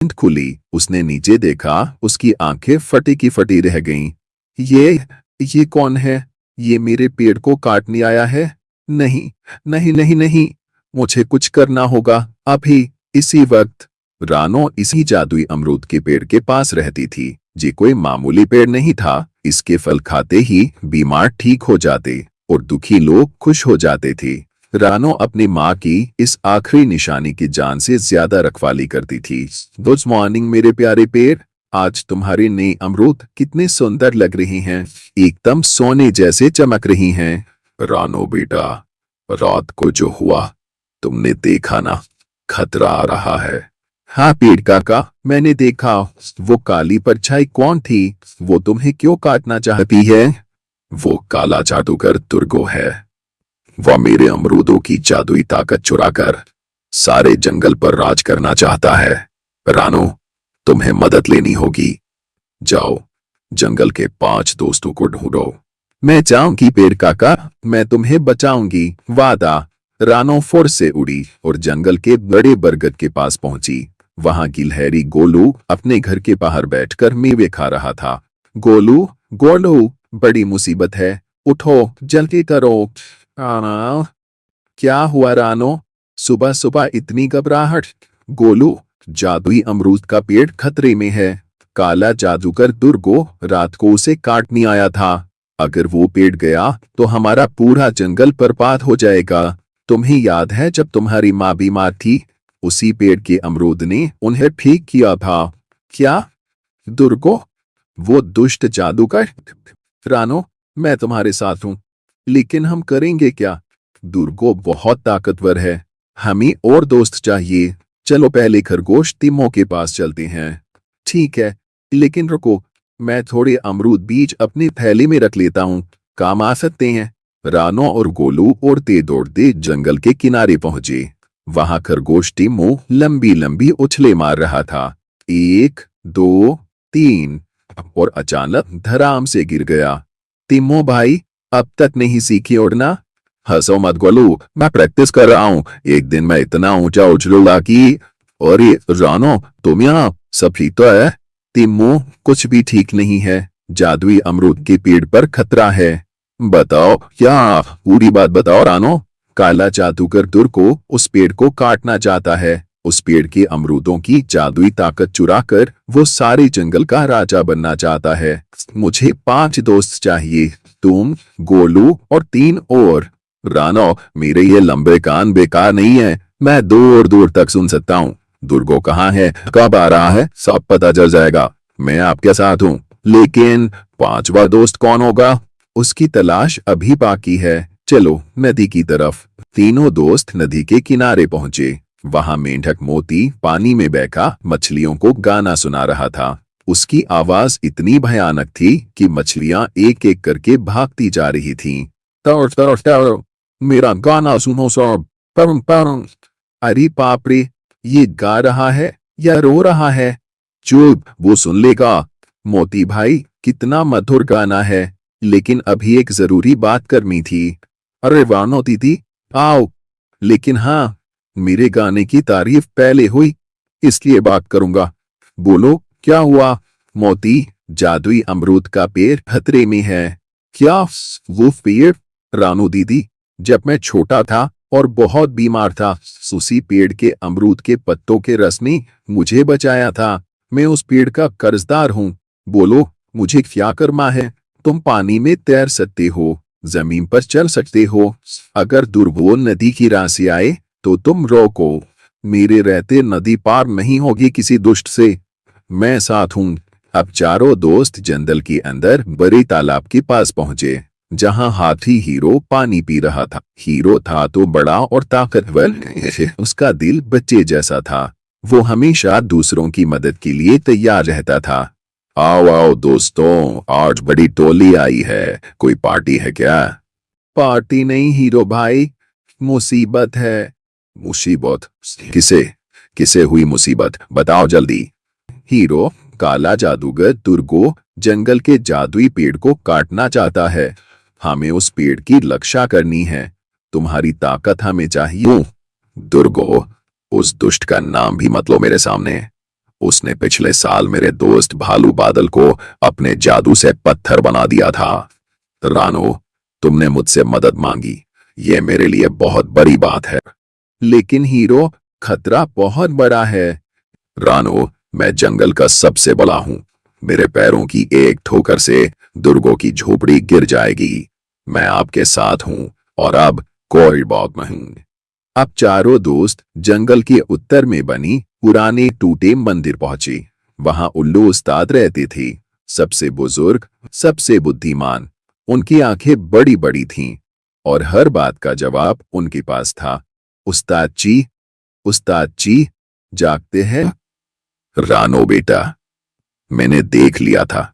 नींद खुली, उसने नीचे देखा, उसकी आंखें फटी की फटी रह गईं। ये कौन है? ये मेरे पेड़ को काटने आया है? नहीं, नहीं, नहीं, नहीं, मुझे कुछ करना होगा, अभी, इसी वक्त। रानो इसी जादुई अमरूद के पेड़ के पास रहती थी। ये कोई मामूली पेड़ नहीं था, इसके फल खाते ही बीमार ठीक हो जाते और दुखी लोग खुश हो जाते थे। रानो अपनी माँ की इस आखिरी निशानी की जान से ज्यादा रखवाली करती थी। गुड मॉर्निंग मेरे प्यारे पेड़, आज तुम्हारे नए अमरूद कितने सुंदर लग रहे हैं, एकदम सोने जैसे चमक रही हैं। रानो बेटा, रात को जो हुआ तुमने देखा ना, खतरा आ रहा है। हाँ पेड़ काका, मैंने देखा। वो काली परछाई कौन थी? वो तुम्हें क्यों काटना चाहती है? वो काला जादूगर दुर्गो है। वह मेरे अमरूदों की जादुई ताकत चुराकर सारे जंगल पर राज करना चाहता है। रानो, तुम्हें मदद लेनी होगी। जाओ, जंगल के 5 दोस्तों को ढूंढो। मैं जाऊंगी पेड़ काका, मैं तुम्हें बचाऊंगी, वादा। रानो फुर से उड़ी और जंगल के बड़े बरगद के पास पहुंची। वहां गिलहरी गोलू अपने घर के बाहर बैठकर मेवे खा रहा था। गोलू, गोलू, बड़ी मुसीबत है, उठो, जल्दी करो। आना, क्या हुआ रानो? सुबह सुबह इतनी घबराहट? गोलू, जादुई अमरूद का पेड़ खतरे में है। काला जादूगर दुर्गो रात को उसे काटने आया था। अगर वो पेड़ गया तो हमारा पूरा जंगल बर्बाद हो जाएगा। तुम्हें याद है जब तुम्हारी माँ बीमार थी, उसी पेड़ के अमरूद ने उन्हें ठीक किया था। क्या? दुर्गो, वो दुष्ट जादूगर? रानो, मैं तुम्हारे साथ हूं, लेकिन हम करेंगे क्या? दुर्गो बहुत ताकतवर है, हमें और दोस्त चाहिए। चलो पहले खरगोश तिम्मो के पास चलते हैं। ठीक है, लेकिन रुको, मैं थोड़े अमरूद बीज अपनी थैली में रख लेता हूँ, काम आ सकते हैं। रानो और गोलू उड़ते दौड़ते जंगल के किनारे पहुंचे। वहां खरगोश तिम्मो लंबी लंबी उछले मार रहा था। 1, 2, 3 और अचानक धड़ाम से गिर गया। तिम्मो भाई, अब तक नहीं सीखी उड़ना? हंसो मत गोलू, मैं प्रैक्टिस कर रहा हूँ, एक दिन मैं इतना ऊंचा उछलूंगा कि। और ये रानो, तुम यहाँ, सब ठीक तो है? तिम्मो, कुछ भी ठीक नहीं है, जादुई अमरूद के पेड़ पर खतरा है। बताओ क्या, पूरी बात बताओ रानो। काला जादूगर दुर्गो उस पेड़ को काटना चाहता है। उस पेड़ के अमरूदों की जादुई ताकत चुराकर वो सारे जंगल का राजा बनना चाहता है। मुझे 5 दोस्त चाहिए, तुम, गोलू और 3 और। रानो, मेरे ये लंबे कान बेकार नहीं है, मैं दूर दूर तक सुन सकता हूँ। दुर्गो कहाँ है, कब आ रहा है, सब पता चल जाएगा। मैं आपके साथ हूँ, लेकिन 5वां दोस्त कौन होगा? उसकी तलाश अभी बाकी है। चलो नदी की तरफ। तीनों दोस्त नदी के किनारे पहुंचे। वहां मेंढक मोती पानी में बैठा मछलियों को गाना सुना रहा था। उसकी आवाज इतनी भयानक थी कि मछलियां एक एक करके भागती जा रही थीं। तौर तौर तौर, मेरा गाना सुनो सब, परम परम। अरे बाप रे, ये गा रहा है या रो रहा है? चुप, वो सुन लेगा। मोती भाई, कितना मधुर गाना है, लेकिन अभी एक जरूरी बात करनी थी। अरे वानो दीदी, आओ। लेकिन हाँ, मेरे गाने की तारीफ पहले हुई, इसलिए बात करूंगा। बोलो, क्या हुआ? मोती, जादुई अमरूद का पेड़ खतरे में है। क्या वो पेड़? रानू दीदी, जब मैं छोटा था और बहुत बीमार था, उसी पेड़ के अमरूद के पत्तों के रस ने मुझे बचाया था। मैं उस पेड़ का कर्जदार हूँ। बोलो, मुझे क्या करना है? तुम पानी में तैर सकते हो, जमीन पर चल सकते हो। अगर दुर्गो नदी की राह से आए तो तुम रोको। मेरे रहते नदी पार नहीं होगी किसी दुष्ट से। मैं साथ हूँ। अब चारों दोस्त जंगल के अंदर बड़े तालाब के पास पहुंचे, जहां हाथी हीरो पानी पी रहा था। हीरो था तो बड़ा और ताकतवर, उसका दिल बच्चे जैसा था। वो हमेशा दूसरों की मदद के लिए तैयार रहता था। आओ आओ दोस्तों, आज बड़ी टोली आई है, कोई पार्टी है क्या? पार्टी नहीं हीरो भाई, मुसीबत है। मुसीबत? किसे किसे हुई मुसीबत, बताओ जल्दी। हीरो, काला जादूगर दुर्गो जंगल के जादुई पेड़ को काटना चाहता है। हमें उस पेड़ की रक्षा करनी है, तुम्हारी ताकत हमें चाहिए। दुर्गो, उस दुष्ट का नाम भी मत लो मेरे सामने। उसने पिछले साल मेरे दोस्त भालू बादल को अपने जादू से पत्थर बना दिया था। रानो, तुमने मुझसे मदद मांगी, ये मेरे लिए बहुत बड़ी बात है। लेकिन हीरो, खतरा बहुत बड़ा है। रानो, मैं जंगल का सबसे बड़ा हूं। मेरे पैरों की एक ठोकर से दुर्गों की झोपड़ी गिर जाएगी। मैं आपके साथ हूं और अब कोई बात नहीं। अब चारों दोस्त जंगल के उत्तर में बनी पुराने टूटे मंदिर पहुंचे। वहां उल्लू उस्ताद रहते थे, सबसे बुजुर्ग, सबसे बुद्धिमान। उनकी आंखें बड़ी बड़ी थीं और हर बात का जवाब उनके पास था। उस्ताद जी, उस्ताद जी, जागते हैं? रानो बेटा, मैंने देख लिया था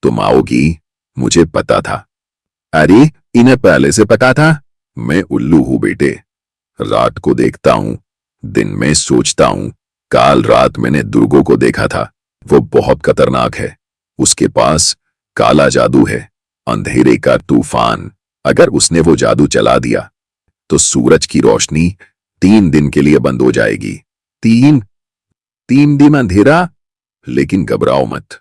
तुम आओगी, मुझे पता था। अरे, इन्हें पहले से पता था? मैं उल्लू हूं बेटे। रात को देखता हूं, दिन में सोचता हूं। काल रात मैंने दुर्गो को देखा था। वो बहुत खतरनाक है। उसके पास काला जादू है, अंधेरे का तूफान। अगर उसने वो जादू चला दिया तो सूरज की रोशनी 3 दिन के लिए बंद हो जाएगी। 3 दिन अंधेरा? लेकिन घबराओ मत,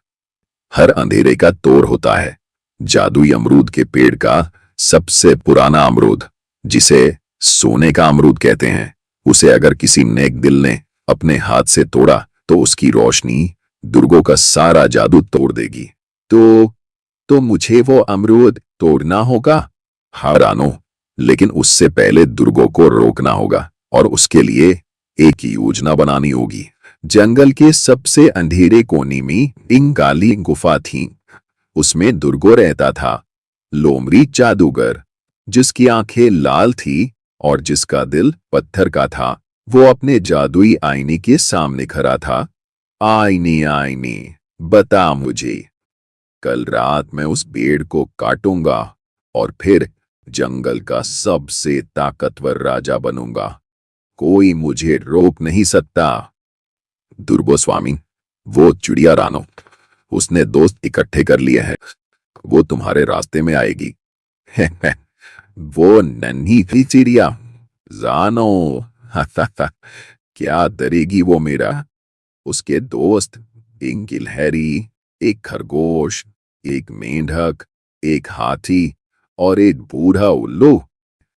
हर अंधेरे का तोड़ होता है। जादुई अमरूद के पेड़ का सबसे पुराना अमरूद, जिसे सोने का अमरूद कहते हैं, उसे अगर किसी नेक दिल ने अपने हाथ से तोड़ा तो उसकी रोशनी दुर्गों का सारा जादू तोड़ देगी। तो मुझे वो अमरूद तोड़ना होगा? हाँ रानो, लेकिन उससे पहले दुर्गों को रोकना होगा और उसके लिए एक योजना बनानी होगी। जंगल के सबसे अंधेरे कोने में एक काली गुफा थी। उसमें दुर्गो रहता था, लोमड़ी जादूगर, जिसकी आंखें लाल थी और जिसका दिल पत्थर का था। वो अपने जादुई आईने के सामने खड़ा था। आईने आईने, बता मुझे, कल रात मैं उस पेड़ को काटूंगा और फिर जंगल का सबसे ताकतवर राजा बनूंगा। कोई मुझे रोक नहीं सकता। दुर्गो स्वामी, वो चिड़िया रानो, उसने दोस्त इकट्ठे कर लिए हैं। वो तुम्हारे रास्ते में आएगी। वो नन्ही सी चिड़िया जानो। क्या डरेगी वो मेरा? उसके दोस्त, एक गिलहरी, एक खरगोश, एक मेंढक, एक हाथी और एक बूढ़ा उल्लू।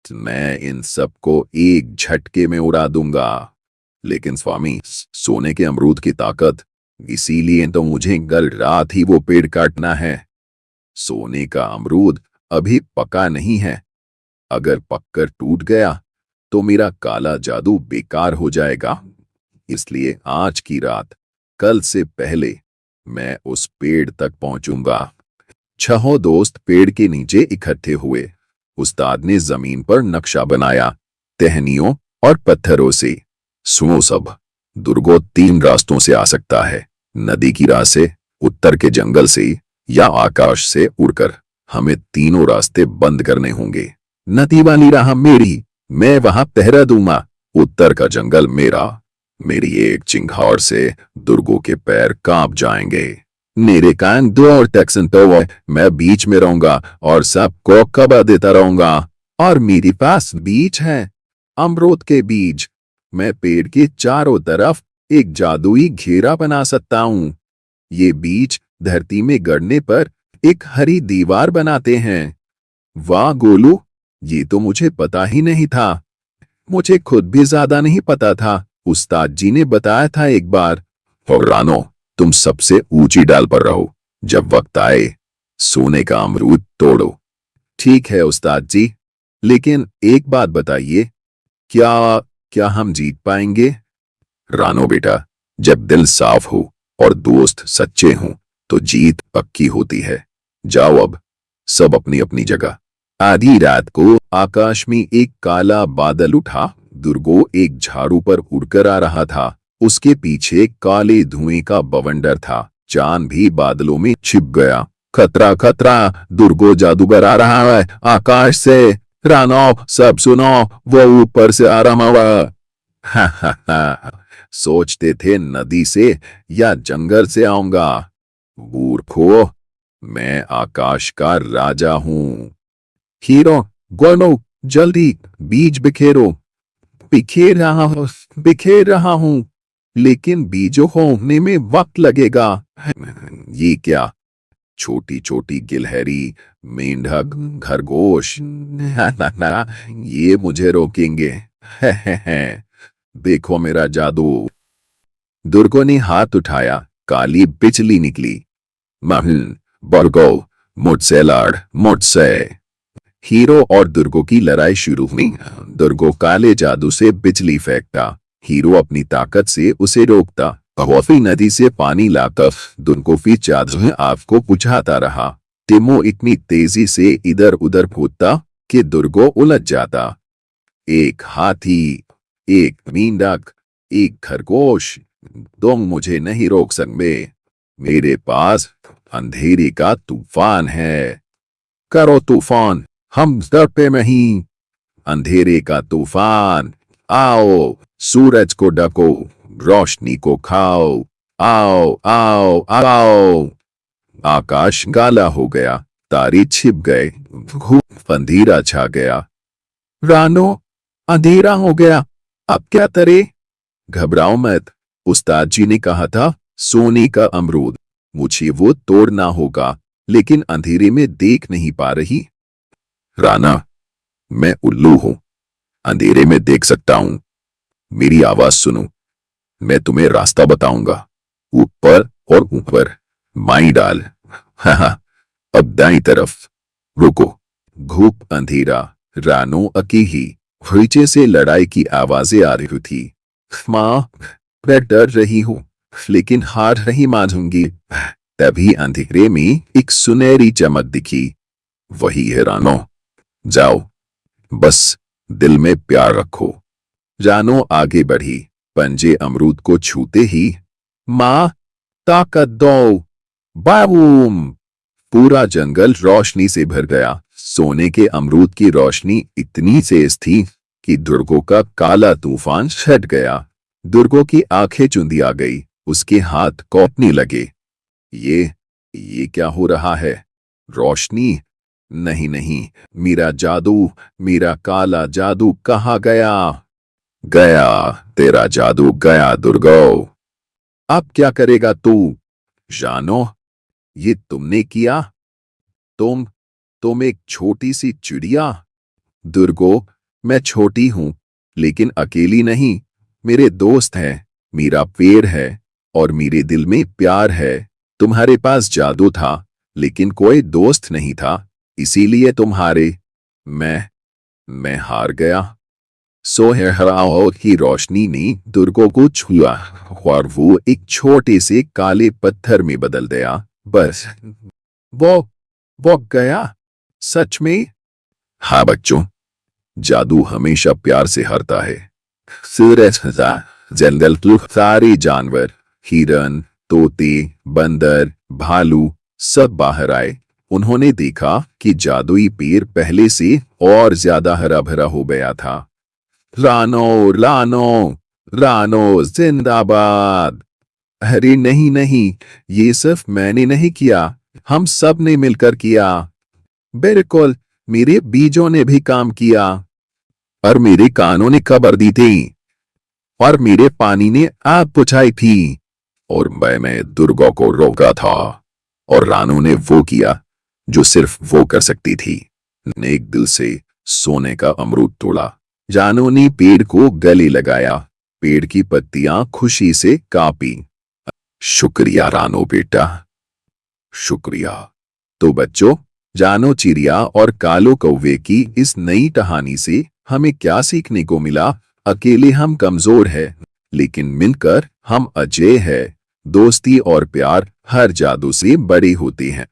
मैं इन सबको एक झटके में उड़ा दूंगा। लेकिन स्वामी, सोने के अमरूद की ताकत, इसीलिए तो मुझे कल रात ही वो पेड़ काटना है। सोने का अमरूद अभी पका नहीं है। अगर पककर टूट गया तो मेरा काला जादू बेकार हो जाएगा। इसलिए आज की रात, कल से पहले, मैं उस पेड़ तक पहुंचूंगा। छहों दोस्त पेड़ के नीचे इकट्ठे हुए। उस्ताद ने जमीन पर नक्शा बनाया, टहनियों और पत्थरों से। सुनो सब, दुर्गो 3 रास्तों से आ सकता है, नदी की राह से, उत्तर के जंगल से या आकाश से उड़कर। हमें तीनों रास्ते बंद करने होंगे। नदी वाली राह मेरी, मैं वहां पहरा दूंगा। उत्तर का जंगल मेरा, मेरी एक चिंगार से दुर्गों के पैर कांप जाएंगे। मेरे कान दो और टैक्सन तो मैं बीच में रहूंगा और सबको खबर देता रहूंगा। और मेरे पास बीज है, अमरूद के बीज। मैं पेड़ के चारों तरफ एक जादुई घेरा बना सकता हूं। ये बीज धरती में गड़ने पर एक हरी दीवार बनाते हैं। वाह गोलू, ये तो मुझे पता ही नहीं था। मुझे खुद भी ज्यादा नहीं पता था, उस्ताद जी ने बताया था एक बार। और रानो, तुम सबसे ऊंची डाल पर रहो। जब वक्त आए, सोने का अमरूद तोड़ो। ठीक है उस्ताद जी, लेकिन एक बात बताइए, क्या क्या हम जीत पाएंगे? रानो बेटा, जब दिल साफ हो और दोस्त सच्चे हों तो जीत पक्की होती है। जाओ अब, सब अपनी अपनी जगह। आधी रात को आकाश में एक काला बादल उठा। दुर्गो एक झाड़ू पर उड़कर आ रहा था। उसके पीछे काले धुएं का बवंडर था। चांद भी बादलों में छिप गया। खतरा खतरा, दुर्गो जादूगर आ रहा है आकाश से। रानो, सब सुनो, वो ऊपर से आ रहा हुआ। हा हा हा, सोचते थे नदी से या जंगल से आऊंगा। मूर्खो, मैं आकाश का राजा हूं। हीरो, गोनो, जल्दी बीज बिखेरो। बिखेर रहा हूं, बिखेर रहा हूं। लेकिन बीजों होने में वक्त लगेगा। ये क्या? छोटी छोटी गिलहरी, मेंढक, खरगोश, ना, ये मुझे रोकेंगे। देखो मेरा जादू। दुर्गो ने हाथ उठाया, काली बिजली निकली। महल बरगो, मुझसे लड़, मुझसे। हीरो और दुर्गो की लड़ाई शुरू हुई। दुर्गो काले जादू से बिजली फेंकता, हीरो अपनी ताकत से उसे रोकता। कॉफी नदी से पानी लाकर दुर्गो की जादू में आग को बुझाता रहा। टिमो इतनी तेजी से इधर उधर कूदता कि दुर्गो उलझ जाता। एक हाथी, एक मेंढक, एक खरगोश, तुम मुझे नहीं रोक सकते। मेरे पास अंधेरे का तूफान है। करो तूफान, हम डर पे नहीं। अंधेरे का तूफान, आओ, सूरज को ढको, रोशनी को खाओ। आओ आओ आओ। आकाश काला हो गया, तारे छिप गए, खूब अंधेरा छा गया। रानो, अंधेरा हो गया, अब क्या करे? घबराओ मत, उस्ताद जी ने कहा था सोने का अमरूद, मुझे वो तोड़ना होगा, लेकिन अंधेरे में देख नहीं पा रही। राना, मैं उल्लू हूं, अंधेरे में देख सकता हूं। मेरी आवाज सुनो, मैं तुम्हें रास्ता बताऊंगा। ऊपर और ऊपर, माई डाल। हाँ, अब दाईं तरफ। रुको। घूप अंधेरा, रानो अकेली, नीचे से लड़ाई की आवाजें आ रही थी। माँ, मैं डर रही हूं, लेकिन हार नहीं मानूंगी। तभी अंधेरे में एक सुनहरी चमक दिखी। वही है रानो, जाओ, बस दिल में प्यार रखो। रानो आगे बढ़ी, पंजे अमरूद को छूते ही, माँ, ताकत दो। बाबूम! पूरा जंगल रोशनी से भर गया। सोने के अमरूद की रोशनी इतनी तेज थी कि दुर्गो का काला तूफान छट गया। दुर्गो की आंखें चुंधी आ गई, उसके हाथ कांपने लगे। ये क्या हो रहा है? रोशनी? नहीं नहीं, मेरा जादू, मेरा काला जादू कहाँ गया? गया, तेरा जादू गया दुर्गो। अब क्या करेगा तू? जानो, ये तुमने किया? तुम एक छोटी सी चिड़िया। दुर्गो, मैं छोटी हूं, लेकिन अकेली नहीं। मेरे दोस्त हैं, मेरा पेड़ है, और मेरे दिल में प्यार है। तुम्हारे पास जादू था, लेकिन कोई दोस्त नहीं था, इसीलिए तुम हारे। मैं हार गया। सोहराओ की रोशनी ने दुर्गो को छुआ और वो एक छोटे से काले पत्थर में बदल गया। बस वो गया? सच में? हाँ बच्चों, जादू हमेशा प्यार से हारता है। सूरज, जंगल के सारे जानवर, हिरन, तोते, बंदर, भालू, सब बाहर आए। उन्होंने देखा कि जादुई पेड़ पहले से और ज्यादा हरा भरा हो गया था। रानो, रानो, रानो जिंदाबाद! अरे नहीं नहीं, ये सिर्फ मैंने नहीं किया, हम सब ने मिलकर किया। बिल्कुल, मेरे बीजों ने भी काम किया, और मेरे कानों ने खबर दी थी, और मेरे पानी ने आग बुझाई थी, और मैं दुर्गा को रोका था, और रानू ने वो किया जो सिर्फ वो कर सकती थी। नेक दिल से सोने का अमरूद तोड़ा। जानू ने पेड़ को गले लगाया, पेड़ की पत्तियां खुशी से कांपी। शुक्रिया रानो बेटा, शुक्रिया। तो बच्चों, जानो चिड़िया और कालो कौवे की इस नई कहानी से हमें क्या सीखने को मिला? अकेले हम कमजोर हैं, लेकिन मिलकर हम अजय हैं। दोस्ती और प्यार हर जादू से बड़े होते हैं।